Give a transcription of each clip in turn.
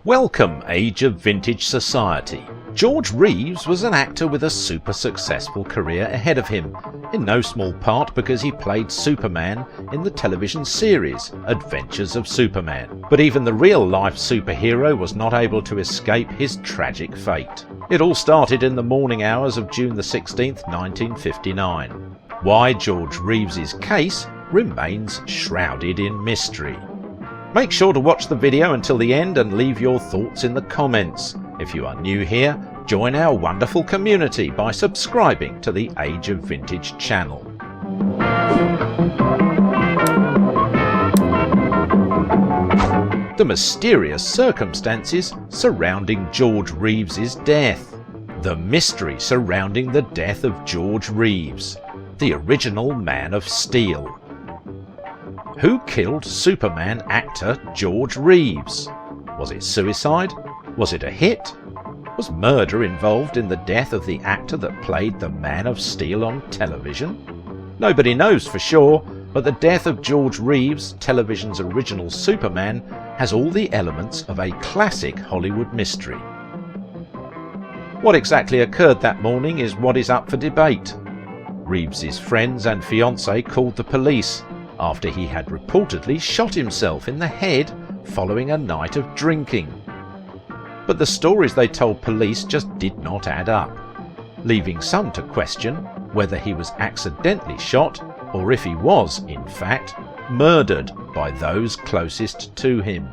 Welcome, Age of Vintage Society. George Reeves was an actor with a super successful career ahead of him, in no small part because he played Superman in the television series Adventures of Superman. But even the real-life superhero was not able to escape his tragic fate. It all started in the morning hours of June the 16th, 1959. Why George Reeves's case remains shrouded in mystery. Make sure to watch the video until the end and leave your thoughts in the comments. If you are new here, join our wonderful community by subscribing to the Age of Vintage channel. The mysterious circumstances surrounding George Reeves's death. The mystery surrounding the death of George Reeves, the original Man of Steel. Who killed Superman actor George Reeves? Was it suicide? Was it a hit? Was murder involved in the death of the actor that played the Man of Steel on television? Nobody knows for sure, but the death of George Reeves, television's original Superman, has all the elements of a classic Hollywood mystery. What exactly occurred that morning is what is up for debate. Reeves's friends and fiancée called the police after he had reportedly shot himself in the head following a night of drinking. But the stories they told police just did not add up, leaving some to question whether he was accidentally shot or if he was, in fact, murdered by those closest to him.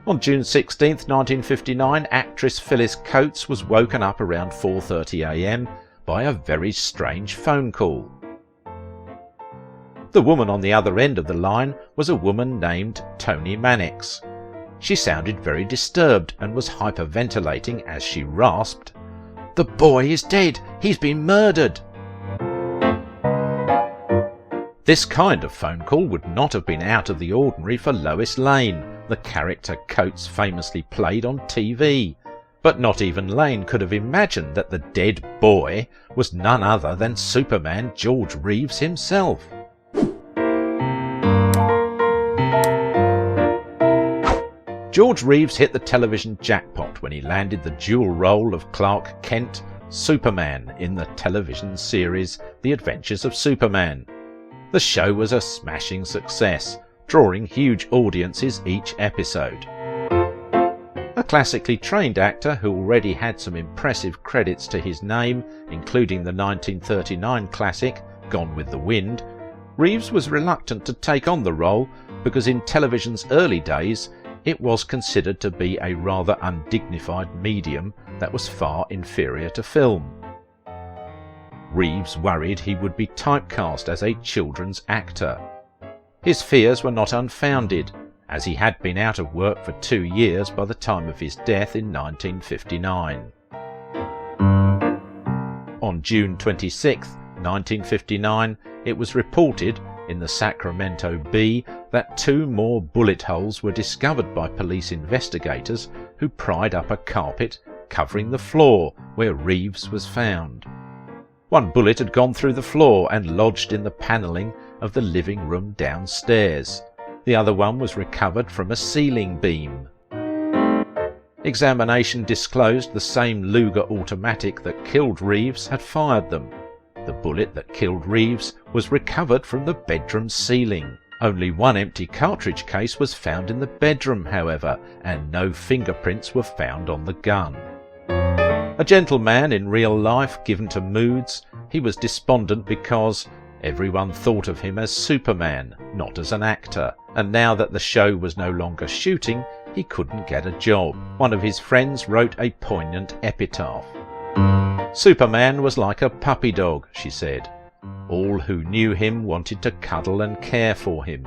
On June 16, 1959, actress Phyllis Coates was woken up around 4:30 a.m. by a very strange phone call. The woman on the other end of the line was a woman named Toni Mannix. She sounded very disturbed and was hyperventilating as she rasped, "The boy is dead! He's been murdered!" This kind of phone call would not have been out of the ordinary for Lois Lane, the character Coates famously played on TV. But not even Lane could have imagined that the dead boy was none other than Superman George Reeves himself. George Reeves hit the television jackpot when he landed the dual role of Clark Kent, Superman, in the television series The Adventures of Superman. The show was a smashing success, drawing huge audiences each episode. A classically trained actor who already had some impressive credits to his name, including the 1939 classic Gone with the Wind, Reeves was reluctant to take on the role because in television's early days it was considered to be a rather undignified medium that was far inferior to film. Reeves worried he would be typecast as a children's actor. His fears were not unfounded, as he had been out of work for 2 years by the time of his death in 1959. On June 26, 1959, it was reported in the Sacramento Bee that 2 more bullet holes were discovered by police investigators who pried up a carpet covering the floor where Reeves was found. One bullet had gone through the floor and lodged in the panelling of the living room downstairs. The other one was recovered from a ceiling beam. Examination disclosed the same Luger automatic that killed Reeves had fired them. The bullet that killed Reeves was recovered from the bedroom ceiling. Only one empty cartridge case was found in the bedroom, however, and no fingerprints were found on the gun. A gentleman in real life, given to moods, he was despondent because everyone thought of him as Superman, not as an actor, and now that the show was no longer shooting, he couldn't get a job. One of his friends wrote a poignant epitaph. "Superman was like a puppy dog," she said. "All who knew him wanted to cuddle and care for him."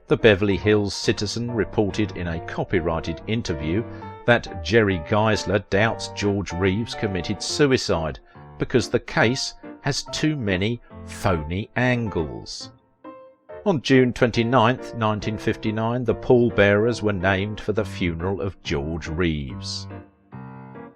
The Beverly Hills Citizen reported in a copyrighted interview that Jerry Geisler doubts George Reeves committed suicide because the case has too many phony angles. On June 29, 1959, the pallbearers were named for the funeral of George Reeves.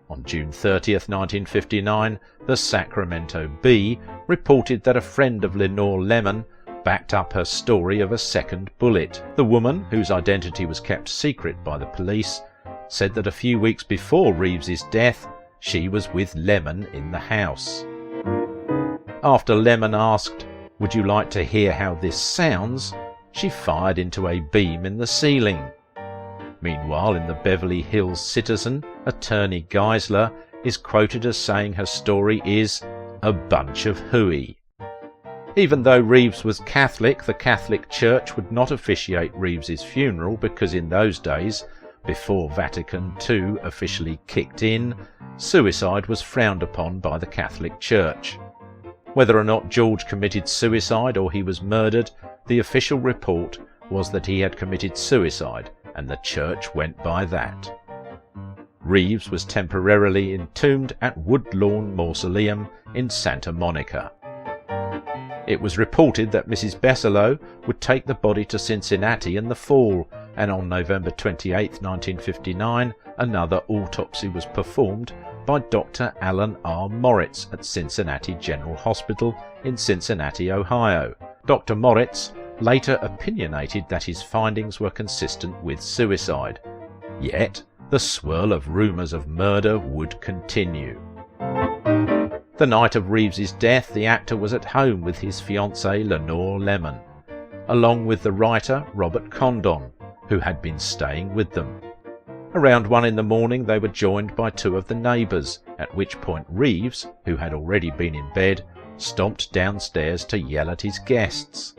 On June 30th, 1959, the Sacramento Bee reported that a friend of Lenore Lemon backed up her story of a second bullet. The woman, whose identity was kept secret by the police, said that a few weeks before Reeves's death, she was with Lemon in the house. After Lemon asked, "Would you like to hear how this sounds?" she fired into a beam in the ceiling. Meanwhile, in the Beverly Hills Citizen, attorney Geisler is quoted as saying her story is a bunch of hooey. Even though Reeves was Catholic, the Catholic Church would not officiate Reeves's funeral because in those days, before Vatican II officially kicked in, suicide was frowned upon by the Catholic Church. Whether or not George committed suicide or he was murdered, the official report was that he had committed suicide, and the church went by that. Reeves was temporarily entombed at Woodlawn Mausoleum in Santa Monica. It was reported that Mrs. Besselo would take the body to Cincinnati in the fall, and on November 28, 1959, another autopsy was performed by Dr. Alan R. Moritz at Cincinnati General Hospital in Cincinnati, Ohio. Dr. Moritz later opinionated that his findings were consistent with suicide. Yet, the swirl of rumours of murder would continue. The night of Reeves's death, the actor was at home with his fiancée Lenore Lemon, along with the writer Robert Condon, who had been staying with them. Around 1 in the morning they were joined by 2 of the neighbours, at which point Reeves, who had already been in bed, stomped downstairs to yell at his guests.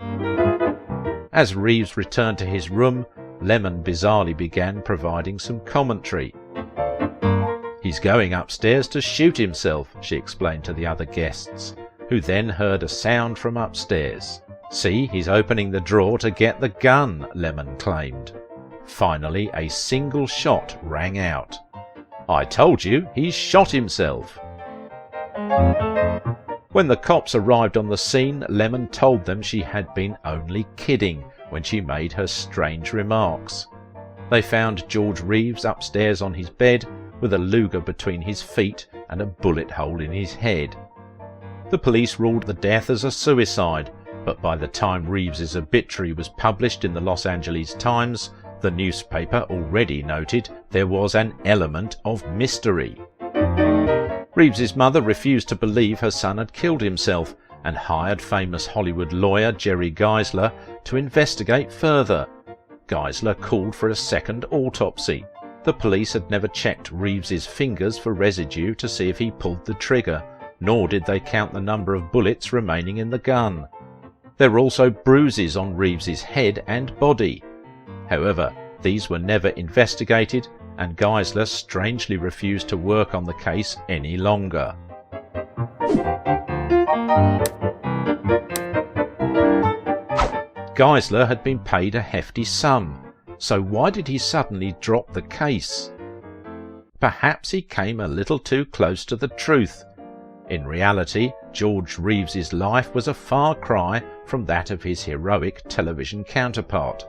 As Reeves returned to his room, Lemon bizarrely began providing some commentary. "He's going upstairs to shoot himself," she explained to the other guests, who then heard a sound from upstairs. "See, he's opening the drawer to get the gun," Lemon claimed. Finally, a single shot rang out. "I told you, he's shot himself." When the cops arrived on the scene, Lemon told them she had been only kidding when she made her strange remarks. They found George Reeves upstairs on his bed with a Luger between his feet and a bullet hole in his head. The police ruled the death as a suicide, but by the time Reeves's obituary was published in the Los Angeles Times, the newspaper already noted there was an element of mystery. Reeves's mother refused to believe her son had killed himself and hired famous Hollywood lawyer Jerry Geisler to investigate further. Geisler called for a second autopsy. The police had never checked Reeves's fingers for residue to see if he pulled the trigger, nor did they count the number of bullets remaining in the gun. There were also bruises on Reeves's head and body. However, these were never investigated, and Geisler strangely refused to work on the case any longer. Geisler had been paid a hefty sum, so why did he suddenly drop the case? Perhaps he came a little too close to the truth. In reality, George Reeves's life was a far cry from that of his heroic television counterpart.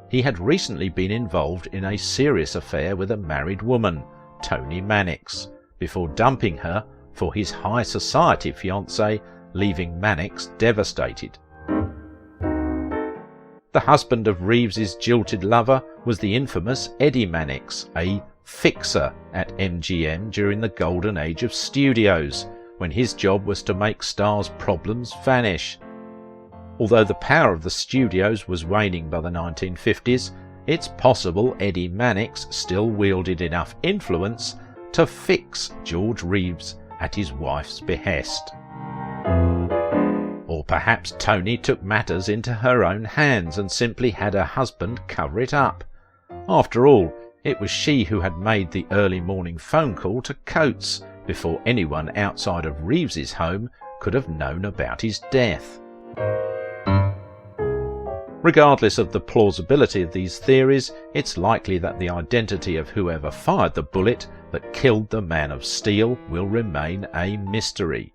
He had recently been involved in a serious affair with a married woman, Toni Mannix, before dumping her for his high society fiancée, leaving Mannix devastated. The husband of Reeves's jilted lover was the infamous Eddie Mannix, a fixer at MGM during the golden age of studios, when his job was to make stars' problems vanish. Although the power of the studios was waning by the 1950s, it's possible Eddie Mannix still wielded enough influence to fix George Reeves at his wife's behest. Or perhaps Toni took matters into her own hands and simply had her husband cover it up. After all, it was she who had made the early morning phone call to Coates before anyone outside of Reeves's home could have known about his death. Regardless of the plausibility of these theories, it's likely that the identity of whoever fired the bullet that killed the Man of Steel will remain a mystery.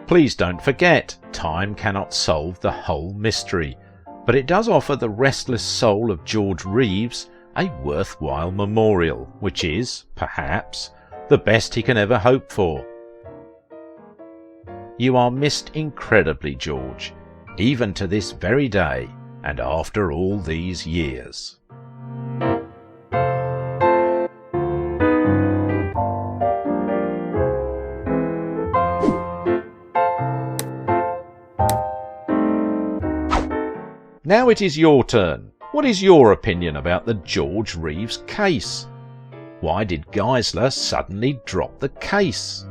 Please don't forget, time cannot solve the whole mystery, but it does offer the restless soul of George Reeves a worthwhile memorial, which is, perhaps, the best he can ever hope for. You are missed incredibly, George, even to this very day, and after all these years. Now it is your turn. What is your opinion about the George Reeves case? Why did Geisler suddenly drop the case?